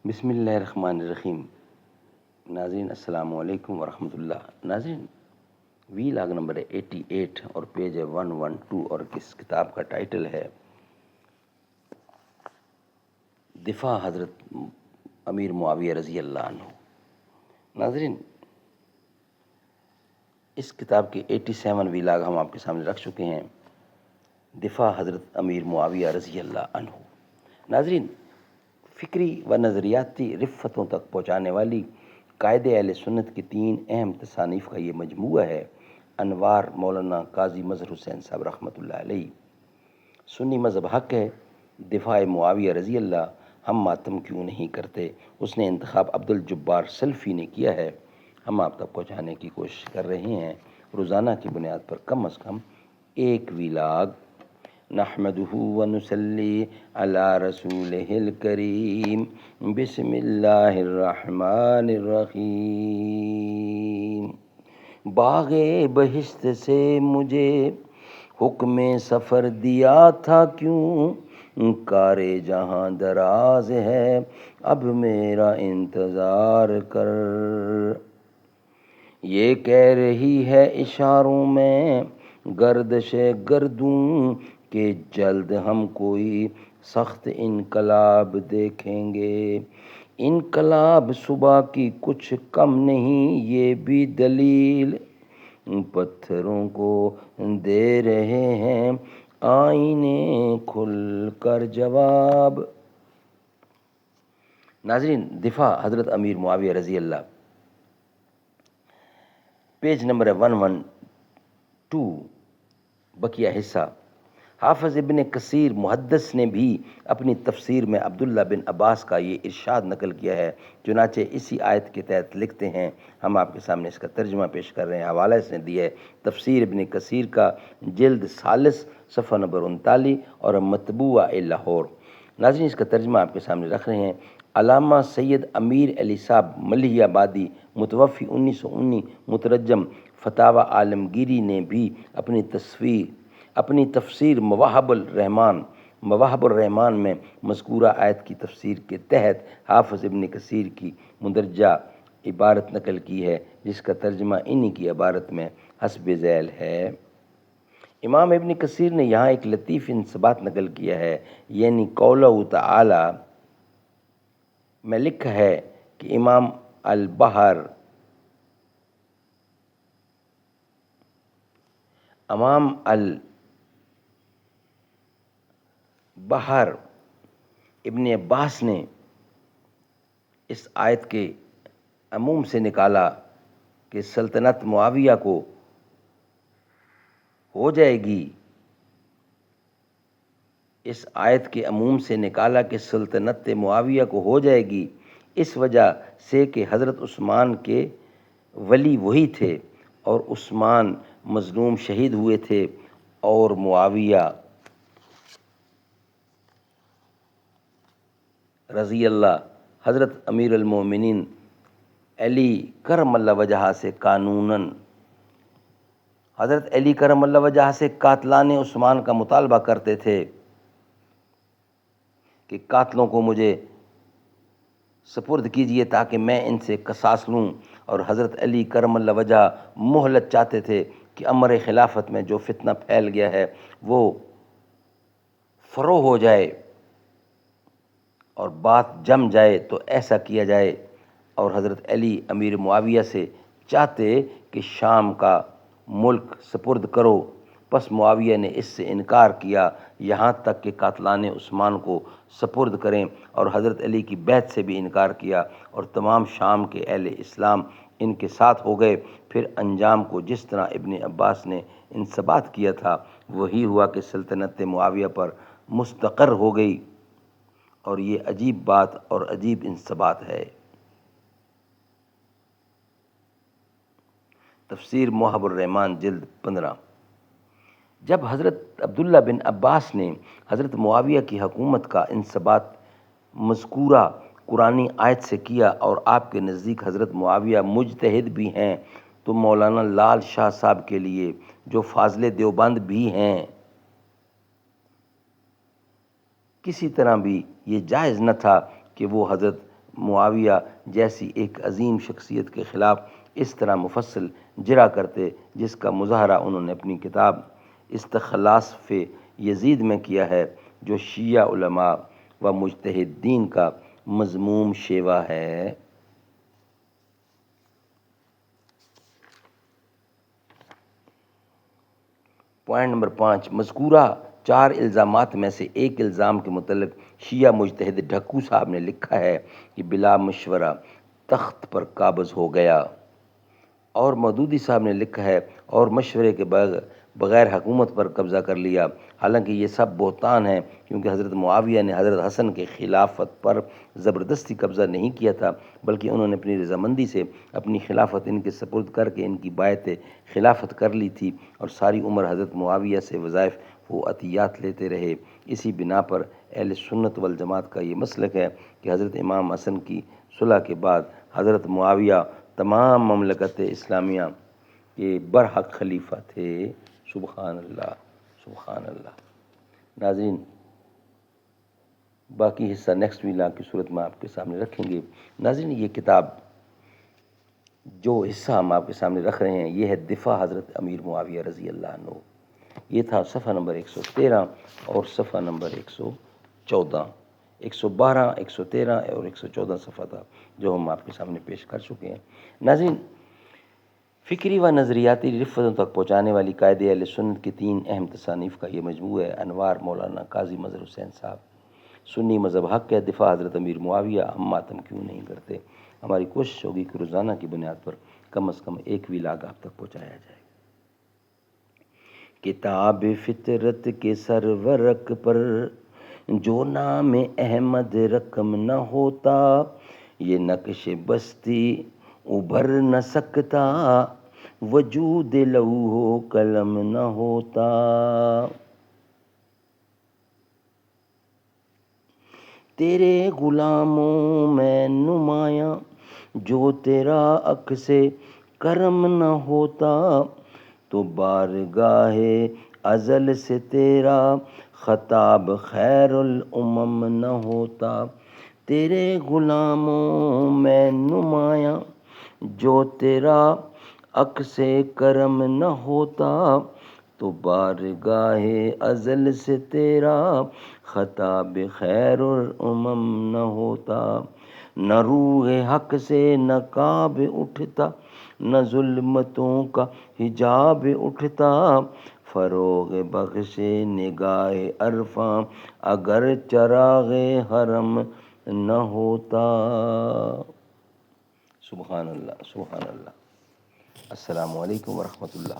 بسم اللہ الرحمن الرحیم۔ ناظرین السلام علیکم ورحمۃ اللہ۔ ناظرین، وی لاگ نمبر 88 اور پیج 112 اور اس کتاب کا ٹائٹل ہے دفاع حضرت امیر معاویہ رضی اللہ عنہ۔ ناظرین، اس کتاب کے 87 وی لاگ ہم آپ کے سامنے رکھ چکے ہیں، دفاع حضرت امیر معاویہ رضی اللہ عنہ۔ ناظرین، فکری و نظریاتی رفتوں تک پہنچانے والی قائد اہل سنت کی 3 اہم تصانیف کا یہ مجموعہ ہے۔ انوار مولانا قاضی مظہر حسین صاحب رحمۃ اللہ علیہ۔ سنی مذہب حق ہے، دفاع معاویہ رضی اللہ، ہم ماتم کیوں نہیں کرتے، اس نے انتخاب عبدالجبار سلفی نے کیا ہے، ہم آپ تک پہنچانے کی کوشش کر رہے ہیں روزانہ کی بنیاد پر کم از کم ایک ویلاگ۔ نحمدہ ونصلی علی رسولہ الکریم، بسم اللہ الرحمن الرحیم۔ باغ بہشت سے مجھے حکم سفر دیا تھا کیوں، کار جہاں دراز ہے اب میرا انتظار کر۔ یہ کہہ رہی ہے اشاروں میں گردش گردوں کہ جلد ہم کوئی سخت انقلاب دیکھیں گے۔ انقلاب صبح کی کچھ کم نہیں، یہ بھی دلیل پتھروں کو دے رہے ہیں آئینے کھل کر جواب۔ ناظرین، دفاع حضرت امیر معاویہ رضی اللہ، پیج نمبر 112، بقیہ حصہ۔ حافظ ابن کثیر محدث نے بھی اپنی تفسیر میں عبداللہ بن عباس کا یہ ارشاد نقل کیا ہے، چنانچہ اسی آیت کے تحت لکھتے ہیں، ہم آپ کے سامنے اس کا ترجمہ پیش کر رہے ہیں، حوالہ اس نے دیا ہے تفسیر ابن کثیر کا، جلد ثالث، صفحہ نمبر 39 اور مطبوعہ لاہور۔ ناظرین، اس کا ترجمہ آپ کے سامنے رکھ رہے ہیں۔ علامہ سید امیر علی صاحب ملیح آبادی متوفی 1919 مترجم فتاوی عالمگیری نے بھی اپنی تفسیر مواہب الرحمن میں مذکورہ آیت کی تفسیر کے تحت حافظ ابن کثیر کی مندرجہ عبارت نقل کی ہے، جس کا ترجمہ انہی کی عبارت میں حسب ذیل ہے۔ امام ابن کثیر نے یہاں ایک لطیف انضباط نقل کیا ہے، یعنی قولہ تعالی میں لکھا ہے کہ امام البحر ابن عباس نے اس آیت کے عموم سے نکالا کہ سلطنت معاویہ کو ہو جائے گی، اس آیت کے عموم سے نکالا کہ سلطنت معاویہ کو ہو جائے گی، اس وجہ سے کہ حضرت عثمان کے ولی وہی تھے اور عثمان مظلوم شہید ہوئے تھے، اور معاویہ رضی اللہ حضرت امیر المومنین علی کرم اللہ وجہہ سے حضرت علی کرم اللہ وجہہ سے قاتلان عثمان کا مطالبہ کرتے تھے کہ قاتلوں کو مجھے سپرد کیجئے تاکہ میں ان سے قصاص لوں، اور حضرت علی کرم اللہ وجہہ مہلت چاہتے تھے کہ امر خلافت میں جو فتنہ پھیل گیا ہے وہ فروغ ہو جائے اور بات جم جائے تو ایسا کیا جائے، اور حضرت علی امیر معاویہ سے چاہتے کہ شام کا ملک سپرد کرو، پس معاویہ نے اس سے انکار کیا یہاں تک کہ قاتلان عثمان کو سپرد کریں، اور حضرت علی کی بیعت سے بھی انکار کیا، اور تمام شام کے اہل اسلام ان کے ساتھ ہو گئے۔ پھر انجام کو جس طرح ابن عباس نے انضباط کیا تھا وہی ہوا کہ سلطنت معاویہ پر مستقر ہو گئی، اور یہ عجیب بات اور عجیب انضباط ہے۔ تفسیر مواہب الرحمن جلد 15۔ جب حضرت عبداللہ بن عباس نے حضرت معاویہ کی حکومت کا انضباط مذکورہ قرآنی آیت سے کیا اور آپ کے نزدیک حضرت معاویہ مجتہد بھی ہیں، تو مولانا لال شاہ صاحب کے لیے جو فاضل دیوبند بھی ہیں کسی طرح بھی یہ جائز نہ تھا کہ وہ حضرت معاویہ جیسی ایک عظیم شخصیت کے خلاف اس طرح مفصل جرا کرتے، جس کا مظاہرہ انہوں نے اپنی کتاب استخلاص فی یزید میں کیا ہے، جو شیعہ علماء و مجتہدین کا مذموم شیوہ ہے۔ پوائنٹ نمبر 5، مذکورہ 4 الزامات میں سے ایک الزام کے متعلق شیعہ مجتہد ڈھکو صاحب نے لکھا ہے کہ بلا مشورہ تخت پر قابض ہو گیا، اور مودودی صاحب نے لکھا ہے اور مشورے کے بغیر حکومت پر قبضہ کر لیا۔ حالانکہ یہ سب بہتان ہیں، کیونکہ حضرت معاویہ نے حضرت حسن کے خلافت پر زبردستی قبضہ نہیں کیا تھا، بلکہ انہوں نے اپنی رضامندی سے اپنی خلافت ان کے سپرد کر کے ان کی بیعت خلافت کر لی تھی، اور ساری عمر حضرت معاویہ سے وظائف و عطیات لیتے رہے۔ اسی بنا پر اہل سنت والجماعت کا یہ مسلک ہے کہ حضرت امام حسن کی صلح کے بعد حضرت معاویہ تمام مملکت اسلامیہ کے برحق خلیفہ تھے۔ سبحان اللہ، سبحان اللہ۔ ناظرین، باقی حصہ نیکسٹ ویلاگ کی صورت میں آپ کے سامنے رکھیں گے۔ ناظرین، یہ کتاب جو حصہ ہم آپ کے سامنے رکھ رہے ہیں، یہ ہے دفاع حضرت امیر معاویہ رضی اللہ عنہ۔ یہ تھا صفحہ نمبر 113 اور صفحہ نمبر 114، 112، 113 اور 114 صفحہ تھا جو ہم آپ کے سامنے پیش کر چکے ہیں۔ ناظرین، فکری و نظریاتی رفتوں تک پہنچانے والی قائد اہل سنت کی 3 اہم تصانیف کا یہ مجموعہ ہے۔ انوار مولانا قاضی مظہر حسین صاحب، سنی مذہب حق ہے، دفاع حضرت امیر معاویہ، ہم ماتم کیوں نہیں کرتے۔ ہماری کوشش ہوگی کہ روزانہ کی بنیاد پر کم از کم ایک ویلاگ آپ تک پہنچایا جائے۔ کتاب فطرت کے سرورق پر جو نام احمد رقم نہ ہوتا، یہ نقش بستی ابھر نہ سکتا، وجود لوح و قلم نہ ہوتا۔ تیرے غلاموں میں نمایاں جو تیرا عکس کرم نہ ہوتا، تو بارگاہ ازل سے تیرا خطاب خیر الامم نہ ہوتا۔ تیرے غلاموں میں نمایاں جو تیرا عکس کرم نہ ہوتا، تو بارگاہ ازل سے تیرا خطاب خیر الامم نہ ہوتا۔ نہ روح حق سے نقاب اٹھتا، نہ ظلمتوں کا حجاب اٹھتا، فروغ بخش نگاہ عرفاں اگر چراغ حرم نہ ہوتا۔ سبحان اللہ، سبحان اللہ۔ السلام علیکم ورحمۃ اللہ۔